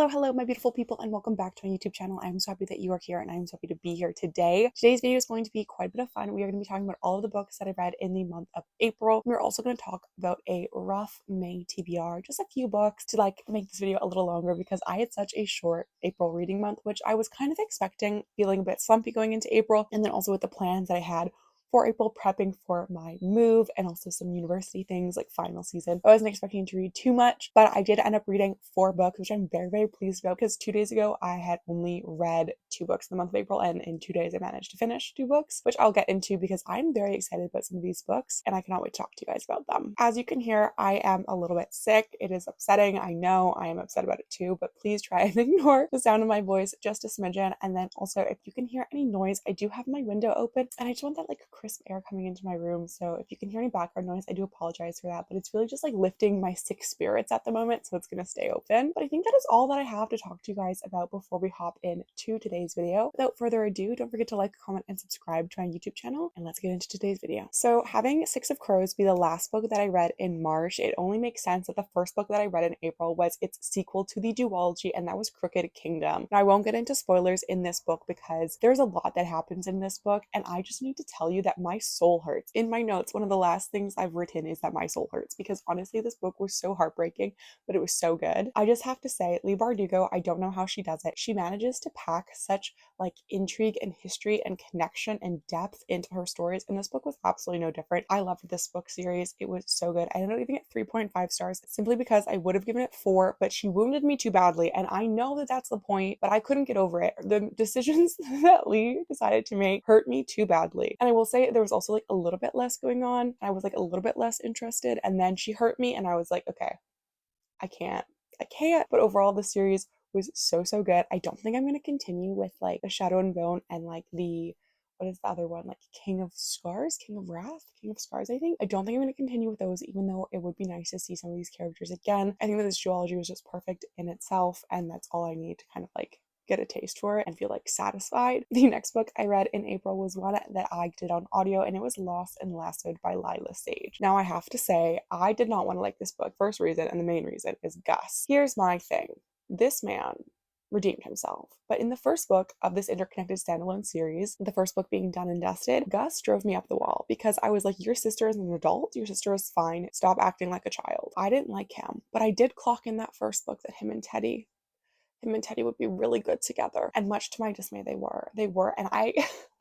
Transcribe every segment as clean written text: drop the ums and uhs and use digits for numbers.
Hello, my beautiful people, and welcome back to my YouTube channel. I'm so happy that you are here, and I'm so happy to be here today. Today's video is going to be quite a bit of fun. We are going to be talking about all of the books that I read in the month of April. We're also going to talk about a rough May TBR, just a few books to make this video a little longer because I had such a short April reading month, which I was kind of expecting, feeling a bit slumpy going into April, and then also with the plans that I had for April, prepping for my move and also some university things like final season. I wasn't expecting to read too much, but I did end up reading 4 books, which I'm very, very pleased about because 2 days ago I had only read 2 books in the month of April, and in 2 days I managed to finish 2 books, which I'll get into because I'm very excited about some of these books and I cannot wait to talk to you guys about them. As you can hear, I am a little bit sick. It is upsetting. I know I am upset about it too, but please try and ignore the sound of my voice just a smidgen. And then also, if you can hear any noise, I do have my window open and I just want that crisp air coming into my room. So if you can hear any background noise, I do apologize for that, but it's really just lifting my sick spirits at the moment, so it's gonna stay open. But I think that is all that I have to talk to you guys about before we hop into today's video. Without further ado, don't forget to like, comment, and subscribe to my YouTube channel, and let's get into today's video. So having Six of Crows be the last book that I read in March, it only makes sense that the first book that I read in April was its sequel to the duology, and that was Crooked Kingdom. Now I won't get into spoilers in this book because there's a lot that happens in this book, and I just need to tell you that my soul hurts. In my notes, one of the last things I've written is that my soul hurts because honestly this book was so heartbreaking, but it was so good. I just have to say, Leigh Bardugo, I don't know how she does it. She manages to pack such intrigue and history and connection and depth into her stories, and this book was absolutely no different. I loved this book series. It was so good. I ended up giving it 3.5 stars simply because I would have given it 4, but she wounded me too badly, and I know that that's the point, but I couldn't get over it. The decisions that Leigh decided to make hurt me too badly. And I will say there was also a little bit less going on, and I was a little bit less interested, and then she hurt me and I was like, okay, I can't. But overall the series was so good. I don't think I'm going to continue with the Shadow and Bone and the what is the other one, King of Scars, King of Wrath, King of Scars, I think. I don't think I'm going to continue with those, even though it would be nice to see some of these characters again. I think that this duology was just perfect in itself, and that's all I need to kind of get a taste for it and feel satisfied. The next book I read in April was one that I did on audio, and it was Lost and Lassoed by Lila Sage. Now I have to say, I did not want to like this book. First reason, and the main reason, is Gus. Here's my thing. This man redeemed himself. But in the first book of this interconnected standalone series, the first book being Done and Dusted, Gus drove me up the wall because I was like, your sister is an adult, your sister is fine, stop acting like a child. I didn't like him, but I did clock in that first book that him and Teddy would be really good together, and much to my dismay they were, and I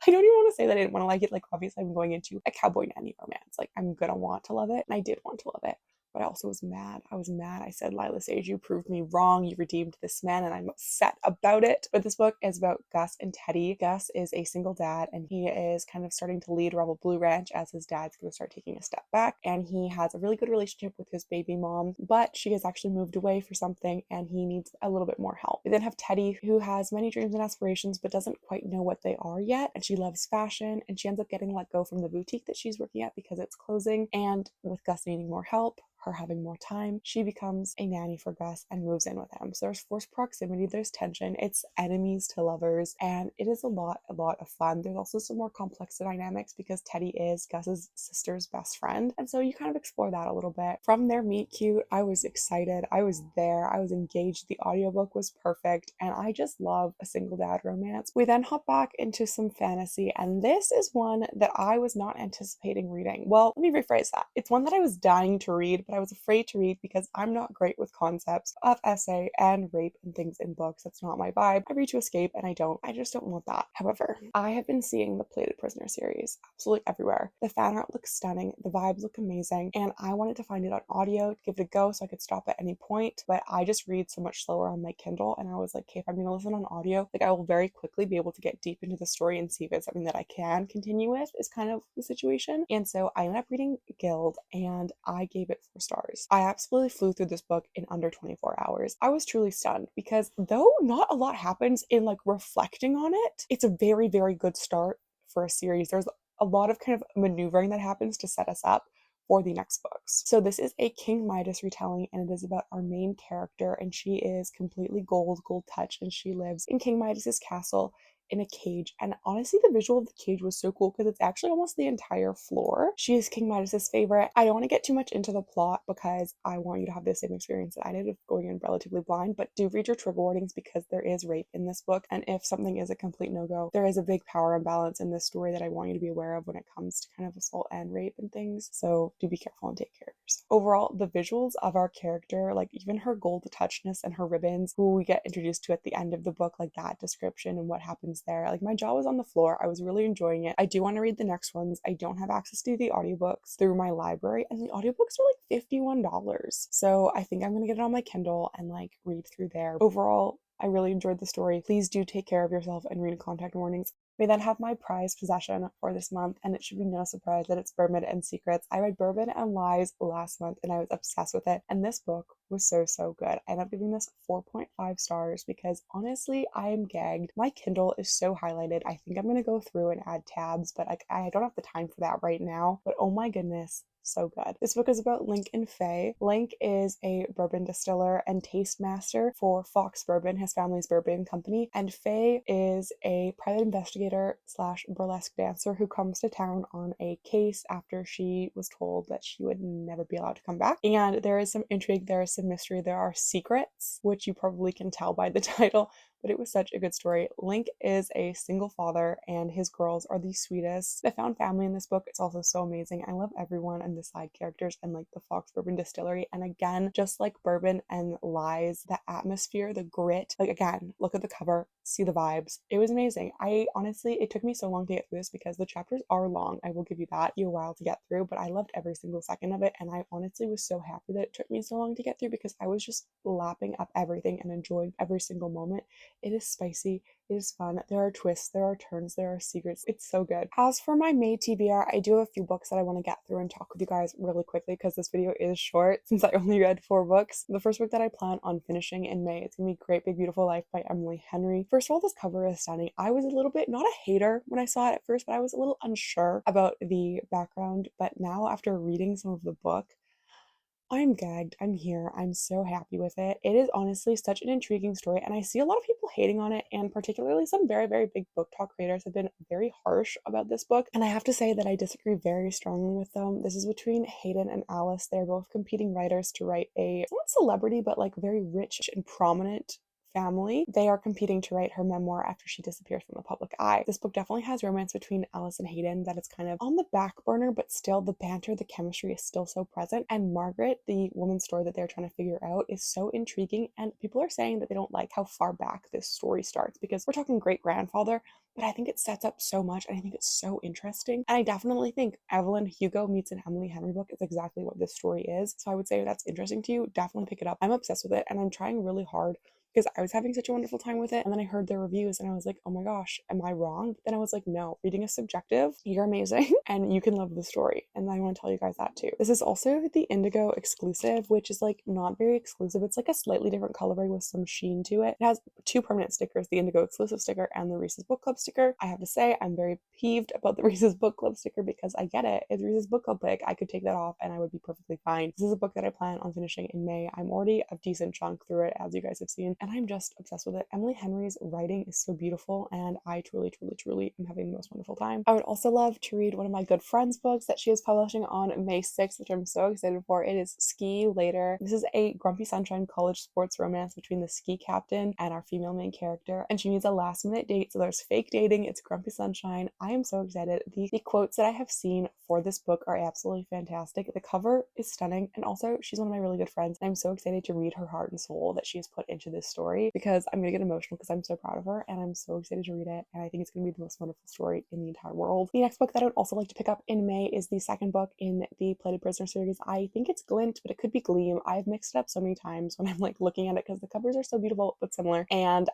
I don't even want to say that I didn't want to like it. Obviously I'm going into a cowboy nanny romance, I'm gonna want to love it, and I did want to love it, but I also was mad. I said, Lila Sage, you proved me wrong, you redeemed this man, and I'm upset about it. But this book is about Gus and Teddy. Gus is a single dad, and he is kind of starting to lead Rebel Blue Ranch as his dad's going to start taking a step back, and he has a really good relationship with his baby mom, but she has actually moved away for something and he needs a little bit more help. We then have Teddy, who has many dreams and aspirations but doesn't quite know what they are yet, and she loves fashion, and she ends up getting let go from the boutique that she's working at because it's closing, and with Gus needing more help, her having more time, she becomes a nanny for Gus and moves in with him. So there's forced proximity, there's tension, it's enemies to lovers, and it is a lot of fun. There's also some more complex dynamics because Teddy is Gus's sister's best friend, and so you kind of explore that a little bit. From their meet cute, I was excited, I was there, I was engaged, the audiobook was perfect, and I just love a single dad romance. We then hop back into some fantasy, and this is one that I was not anticipating reading. Well, let me rephrase that. It's one that I was dying to read, but I was afraid to read because I'm not great with concepts of essay and rape and things in books. That's not my vibe. I read to escape, and I just don't want that. However, I have been seeing the Plated Prisoner series absolutely everywhere. The fan art looks stunning, the vibes look amazing, and I wanted to find it on audio to give it a go so I could stop at any point, but I just read so much slower on my Kindle, and I was like, okay, if I'm going to listen on audio, I will very quickly be able to get deep into the story and see if it's something that I can continue with, is kind of the situation. And so I ended up reading Guild, and I gave it 4 stars. I absolutely flew through this book in under 24 hours. I was truly stunned because though not a lot happens in reflecting on it, it's a very, very good start for a series. There's a lot of kind of maneuvering that happens to set us up for the next books. So this is a King Midas retelling, and it is about our main character, and she is completely gold touch, and she lives in King Midas's castle in a cage, and honestly the visual of the cage was so cool because it's actually almost the entire floor. She is King Midas's favorite. I don't want to get too much into the plot because I want you to have the same experience that I did of going in relatively blind, but do read your trigger warnings because there is rape in this book, and if something is a complete no-go, there is a big power imbalance in this story that I want you to be aware of when it comes to kind of assault and rape and things. So do be careful and take care of yourself. Overall, the visuals of our character, like even her gold touchness and her ribbons, who we get introduced to at the end of the book, like that description and what happens there, like my jaw was on the floor. I was really enjoying it. I do want to read the next ones. I don't have access to the audiobooks through my library, and the audiobooks are like $51. So I think I'm gonna get it on my Kindle and like read through there. Overall, I really enjoyed the story. Please do take care of yourself and read contact warnings. We then have my prized possession for this month, and it should be no surprise that it's Bourbon and Secrets. I read Bourbon and Lies last month and I was obsessed with it, and this book was so good. I ended up giving this 4.5 stars because honestly I am gagged. My Kindle is so highlighted. I think I'm gonna go through and add tabs, but I don't have the time for that right now. But oh my goodness, so good. This book is about Link and Faye. Link is a bourbon distiller and taste master for Fox Bourbon, his family's bourbon company, and Faye is a private investigator slash burlesque dancer who comes to town on a case after she was told that she would never be allowed to come back. And there is some intrigue, there is some mystery, there are secrets, which you probably can tell by the title, but it was such a good story. Link is a single father and his girls are the sweetest. The found family in this book is also so amazing. I love everyone and the side characters and like the Fox Bourbon Distillery. And again, just like Bourbon and Lies, the atmosphere, the grit, like again, look at the cover, see the vibes. It was amazing. I honestly, it took me so long to get through this because the chapters are long. I will give you that. You a while to get through, but I loved every single second of it. And I honestly was so happy that it took me so long to get through because I was just lapping up everything and enjoying every single moment. It is spicy, it is fun, there are twists, there are turns, there are secrets. It's so good. As for my May TBR, I do have a few books that I want to get through and talk with you guys really quickly because this video is short since I only read 4 books. The first book that I plan on finishing in May, it's gonna be Great Big Beautiful Life by Emily Henry. First of all, this cover is stunning. I was a little bit, not a hater when I saw it at first, but I was a little unsure about the background. But now after reading some of the book, I'm gagged. I'm here. I'm so happy with it. It is honestly such an intriguing story, and I see a lot of people hating on it, and particularly some very big book talk creators have been very harsh about this book. And I have to say that I disagree very strongly with them. This is between Hayden and Alice. They're both competing writers to write a not celebrity, but like very rich and prominent family. They are competing to write her memoir after she disappears from the public eye. This book definitely has romance between Alice and Hayden that is kind of on the back burner, but still the banter, the chemistry is still so present. And Margaret, the woman's story that they're trying to figure out, is so intriguing. And people are saying that they don't like how far back this story starts because we're talking great grandfather, but I think it sets up so much and I think it's so interesting. And I definitely think Evelyn Hugo meets an Emily Henry book is exactly what this story is. So I would say if that's interesting to you, definitely pick it up. I'm obsessed with it and I'm trying really hard because I was having such a wonderful time with it. And then I heard their reviews and I was like, oh my gosh, am I wrong? But then I was like, no, reading is subjective. You're amazing and you can love the story. And I want to tell you guys that too. This is also the Indigo exclusive, which is like not very exclusive. It's like a slightly different colorway with some sheen to it. It has 2 permanent stickers, the Indigo exclusive sticker and the Reese's Book Club sticker. I have to say, I'm very peeved about the Reese's Book Club sticker because I get it. It's Reese's Book Club pick. I could take that off and I would be perfectly fine. This is a book that I plan on finishing in May. I'm already a decent chunk through it, as you guys have seen, and I'm just obsessed with it. Emily Henry's writing is so beautiful and I truly am having the most wonderful time. I would also love to read one of my good friend's books that she is publishing on May 6th, which I'm so excited for. It is Ski Later. This is a Grumpy Sunshine college sports romance between the ski captain and our female main character, and she needs a last minute date, so there's fake dating. It's Grumpy Sunshine. I am so excited. The quotes that I have seen for this book are absolutely fantastic. The cover is stunning, and also she's one of my really good friends, and I'm so excited to read her heart and soul that she has put into this story because I'm gonna get emotional because I'm so proud of her and I'm so excited to read it, and I think it's gonna be the most wonderful story in the entire world. The next book that I would also like to pick up in May is the second book in the Plighted Prisoner series. I think it's Glint, but it could be Gleam. I've mixed it up so many times when I'm like looking at it because the covers are so beautiful but similar, and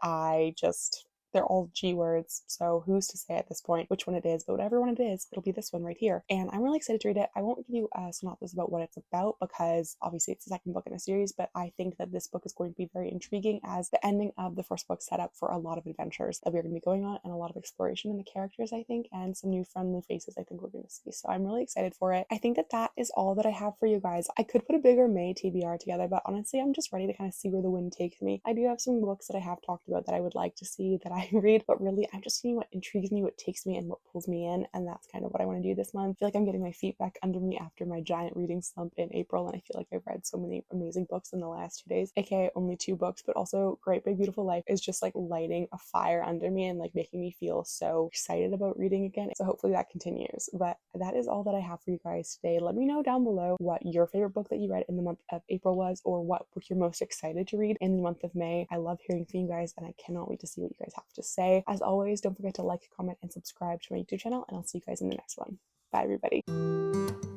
they're all G words, so who's to say at this point which one it is, but whatever one it is, it'll be this one right here. And I'm really excited to read it. I won't give you a synopsis about what it's about because obviously it's the second book in a series, but I think that this book is going to be very intriguing as the ending of the first book set up for a lot of adventures that we're going to be going on and a lot of exploration in the characters, I think, and some new friendly faces I think we're going to see. So I'm really excited for it. I think that that is all that I have for you guys. I could put a bigger May TBR together, but honestly, I'm just ready to kind of see where the wind takes me. I do have some books that I have talked about that I would like to see that I I read, but really I'm just seeing what intrigues me, what takes me, and what pulls me in, and that's kind of what I want to do this month. I feel like I'm getting my feet back under me after my giant reading slump in April, and I feel like I've read so many amazing books in the last 2 days, aka only 2 books, but also Great Big Beautiful Life is just like lighting a fire under me and like making me feel so excited about reading again. So hopefully that continues. But that is all that I have for you guys today. Let me know down below what your favorite book that you read in the month of April was, or what book you're most excited to read in the month of May. I love hearing from you guys, and I cannot wait to see what you guys have to say. As always, don't forget to like, comment, and subscribe to my YouTube channel, and I'll see you guys in the next one. Bye, everybody.